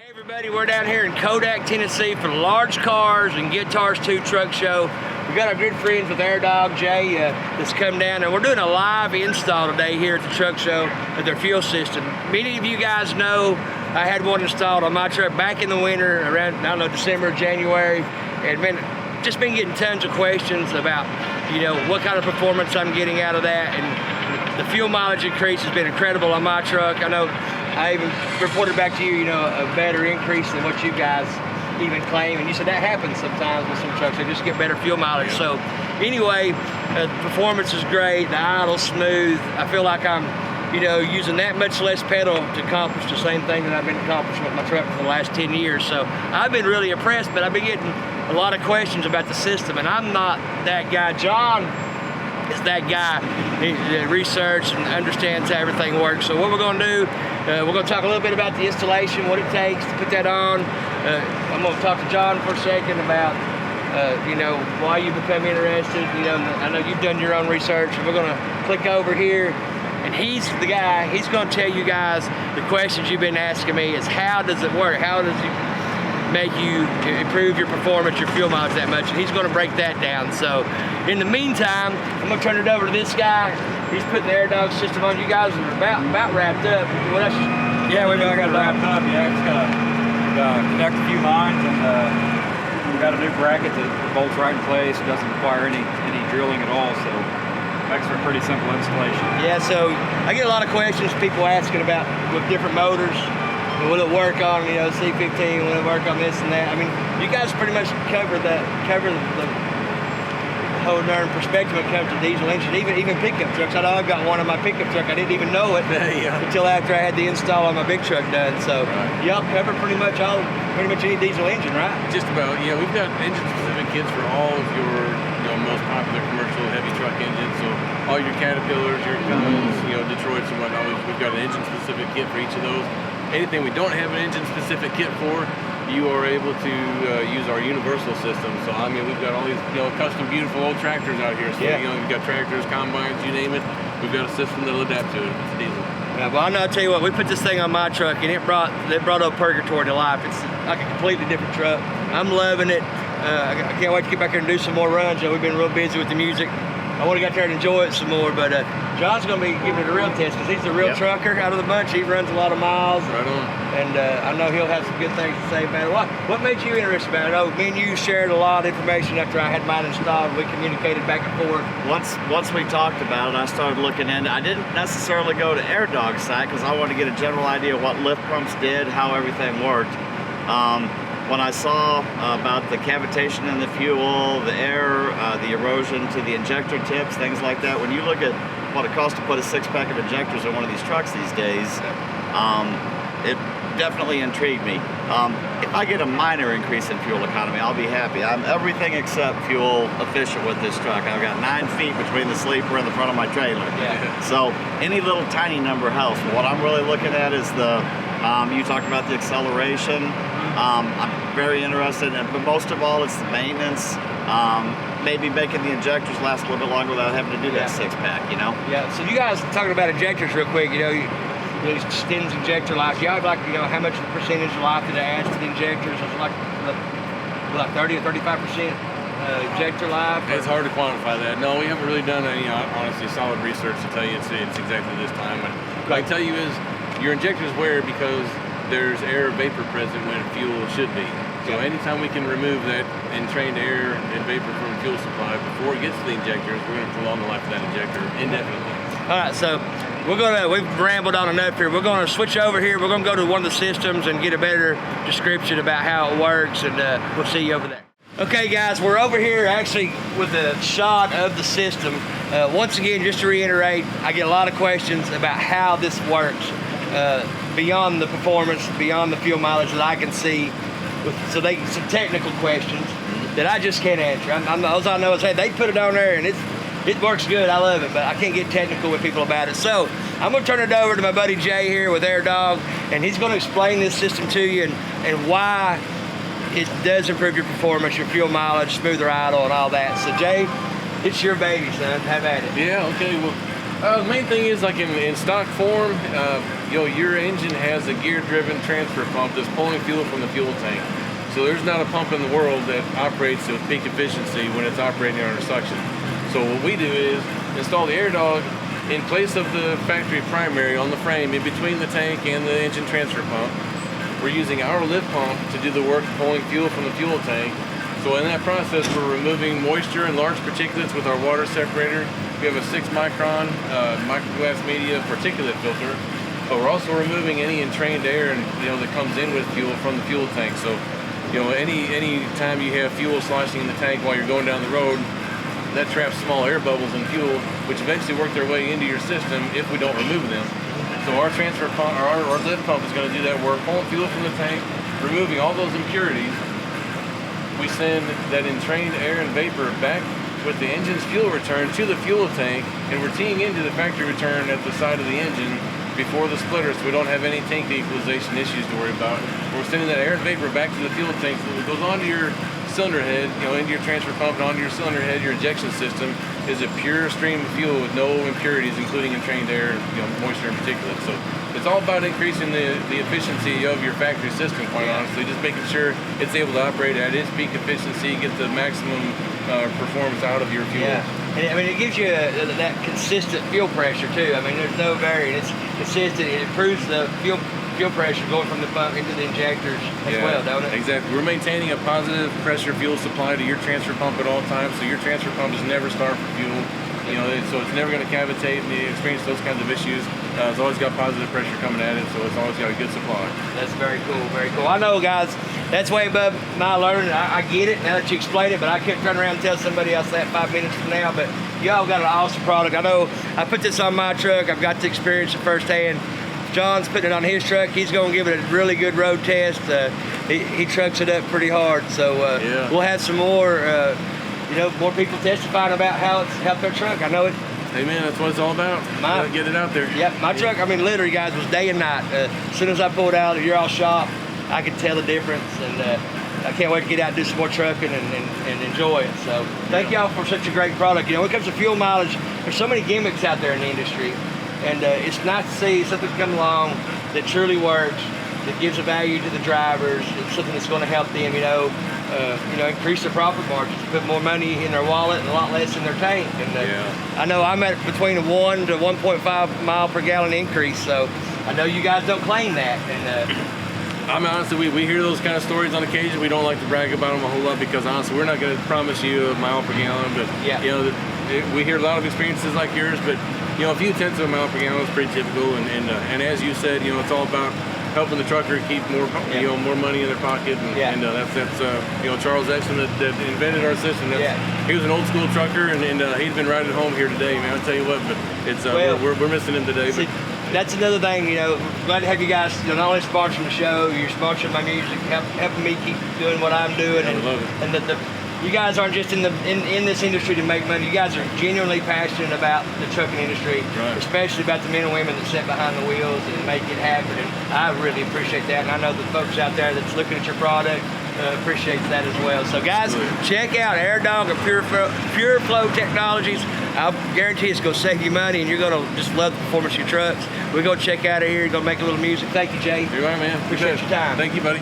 Hey everybody, we're down here in Kodak, Tennessee for the Large Cars and Guitars 2 Truck Show. We got our good friends with Airdog, Jay, that's come down, and we're doing a live install today here at the truck show of their fuel system. Many of you guys know I had one installed on my truck back in the winter around, I don't know, December, January, and just been getting tons of questions about, you know, what kind of performance I'm getting out of that, and the fuel mileage increase has been incredible on my truck. I know I even reported back to you, you know, a better increase than what you guys even claim. And you said that happens sometimes with some trucks. They just get better fuel mileage. So anyway, the performance is great. The idle's smooth. I feel like I'm, you know, using that much less pedal to accomplish the same thing that I've been accomplishing with my truck for the last 10 years. So I've been really impressed, but I've been getting a lot of questions about the system, and I'm not that guy. John is that guy. He researched and understands how everything works. So what we're gonna do, we're gonna talk a little bit about the installation, what it takes to put that on. I'm gonna talk to John for a second about, you know, why you become interested. You know, I know you've done your own research. And we're gonna click over here, and he's the guy. He's gonna tell you guys the questions you've been asking me is how does it work? How does it make you improve your performance, your fuel mileage that much? And he's gonna break that down. So in the meantime, I'm gonna turn it over to this guy. He's putting the Airdog system on. You guys are about wrapped up. What else? Yeah, we got it wrapped up. Yeah, just gotta connect a few lines, and we got a new bracket that bolts right in place. It doesn't require any drilling at all, so makes for a pretty simple installation. Yeah, so I get a lot of questions, people asking about with different motors. Will it work on, you know, C15? Will it work on this and that? I mean, you guys pretty much cover the whole darn perspective when it comes to diesel engine, even pickup trucks. I know I've got one on my pickup truck. I didn't even know it until after I had the install on my big truck done. So y'all cover pretty much any diesel engine, right? Just about. Yeah, we've got engine-specific kits for all of your, you know, most popular commercial heavy truck engines. So all your Caterpillars, your Cummins, you know, Detroits and whatnot. We've got an engine-specific kit for each of those. Anything we don't have an engine-specific kit for, you are able to use our universal system. So I mean, we've got all these, you know, custom, beautiful old tractors out here. So you know, we've got tractors, combines, you name it. We've got a system that'll adapt to it. It's a diesel. Yeah, well, I'll tell you what, we put this thing on my truck, and it brought up Purgatory to life. It's like a completely different truck. I'm loving it. I can't wait to get back here and do some more runs. You know, we've been real busy with the music. I want to get there and enjoy it some more, but John's going to be giving it a real test because he's the real trucker out of the bunch. He runs a lot of miles. Right on. And I know he'll have some good things to say about it. What made you interested about it? I know me and you shared a lot of information after I had mine installed. We communicated back and forth. Once we talked about it, I started looking into it. I didn't necessarily go to Airdog's site because I wanted to get a general idea of what lift pumps did, how everything worked. When I saw about the cavitation in the fuel, the air, the erosion to the injector tips, things like that, when you look at what it costs to put a 6-pack of injectors in one of these trucks these days, it definitely intrigued me. If I get a minor increase in fuel economy, I'll be happy. I'm everything except fuel efficient with this truck. I've got 9 feet between the sleeper and the front of my trailer. So any little tiny number helps. But what I'm really looking at is the, you talked about the acceleration. I'm very interested in it, but most of all, it's the maintenance. Maybe making the injectors last a little bit longer without having to do that 6-pack, you know? Yeah, so you guys talking about injectors real quick, you know, it extends injector life. Y'all like, you know, how much percentage of life did it add to the injectors? It's like 30 or 35% injector life? It's hard to quantify that. No, we haven't really done any, honestly, solid research to tell you it's exactly this time. But what I can tell you is your injectors wear because there's air vapor present when fuel should be. So anytime we can remove that entrained air and vapor from the fuel supply before it gets to the injectors, we're going to prolong the life of that injector indefinitely. All right, so we've rambled on enough here. We're going to switch over here. We're going to go to one of the systems and get a better description about how it works, and we'll see you over there. Okay, guys, we're over here actually with a shot of the system. Once again, just to reiterate, I get a lot of questions about how this works. Beyond the performance, beyond the fuel mileage that I can see. So some technical questions that I just can't answer. All I know is, hey, they put it on there and it works good. I love it, but I can't get technical with people about it. So I'm gonna turn it over to my buddy Jay here with Airdog, and he's gonna explain this system to you and why it does improve your performance, your fuel mileage, smoother idle, and all that. So Jay, it's your baby, son. Have at it. Yeah, okay. Well, The main thing is, like in stock form, your engine has a gear-driven transfer pump that's pulling fuel from the fuel tank. So there's not a pump in the world that operates with peak efficiency when it's operating under suction. So what we do is install the Airdog in place of the factory primary on the frame in between the tank and the engine transfer pump. We're using our lift pump to do the work of pulling fuel from the fuel tank. So in that process, we're removing moisture and large particulates with our water separator. We have a 6-micron microglass media particulate filter, but we're also removing any entrained air and that comes in with fuel from the fuel tank. So any time you have fuel sloshing in the tank while you're going down the road, that traps small air bubbles in fuel, which eventually work their way into your system if we don't remove them. So our transfer pump, or our lift pump, is going to do that work, pulling fuel from the tank, removing all those impurities. We send that entrained air and vapor back with the engine's fuel return to the fuel tank, and we're teeing into the factory return at the side of the engine before the splitter, so we don't have any tank equalization issues to worry about. We're sending that air and vapor back to the fuel tank, so it goes onto your cylinder head, into your transfer pump and onto your cylinder head. Your ejection system is a pure stream of fuel with no impurities, including entrained air, moisture and particulates. So it's all about increasing the efficiency of your factory system, quite honestly, just making sure it's able to operate at its peak efficiency, get the maximum performance out of your fuel. Yeah. And, I mean, it gives you that consistent fuel pressure too. I mean, there's no variant. It's consistent. It improves the fuel pressure going from the pump into the injectors as well, don't it? Exactly. We're maintaining a positive pressure fuel supply to your transfer pump at all times, so your transfer pump is never starved for fuel. So it's never going to cavitate and experience those kinds of issues. It's always got positive pressure coming at it, so it's always got a good supply. That's very cool, very cool. I know, guys, that's way above my learning. I get it now that you explain it, but I couldn't turn around and tell somebody else that 5 minutes from now. But y'all got an awesome product. I know I put this on my truck. I've got to experience it firsthand. John's putting it on his truck. He's going to give it a really good road test. He trucks it up pretty hard. So we'll have some more, more people testifying about how it's helped their truck. I know it. Hey man, that's what it's all about. Get it out there. Yep, my truck, I mean, literally, guys, was day and night. As soon as I pulled out of your all shop, I could tell the difference, and I can't wait to get out and do some more trucking and enjoy it. So thank y'all for such a great product. When it comes to fuel mileage, there's so many gimmicks out there in the industry, and it's nice to see something come along that truly works, that gives a value to the drivers. It's something that's going to help them, increase their profit margins, put more money in their wallet and a lot less in their tank. And I know I'm at between a 1 to 1.5 mile per gallon increase, so I know you guys don't claim that. And I mean, honestly, we hear those kind of stories on occasion. We don't like to brag about them a whole lot because honestly, we're not going to promise you a mile per gallon, but we hear a lot of experiences like yours, but a few tenths of a mile per gallon is pretty typical. And as you said, it's all about helping the trucker keep more more money in their pocket, and that's Charles Exum that invented our system. He was an old school trucker, and he's been riding home here today, man. I'll tell you what, but it's we're missing him today. See, that's another thing, glad to have you guys not only sponsoring the show, you're sponsoring my music, helping me keep doing what I'm doing, and you guys aren't just in this industry to make money. You guys are genuinely passionate about the trucking industry, especially about the men and women that sit behind the wheels and make it happen. And I really appreciate that. And I know the folks out there that's looking at your product appreciates that as well. So guys, check out Airdog or Pure Flow Technologies. I'll guarantee it's going to save you money, and you're going to just love the performance of your trucks. We're going to check out of here. You're going to make a little music. Thank you, Jay. You're right, man. Appreciate your time. Thank you, buddy.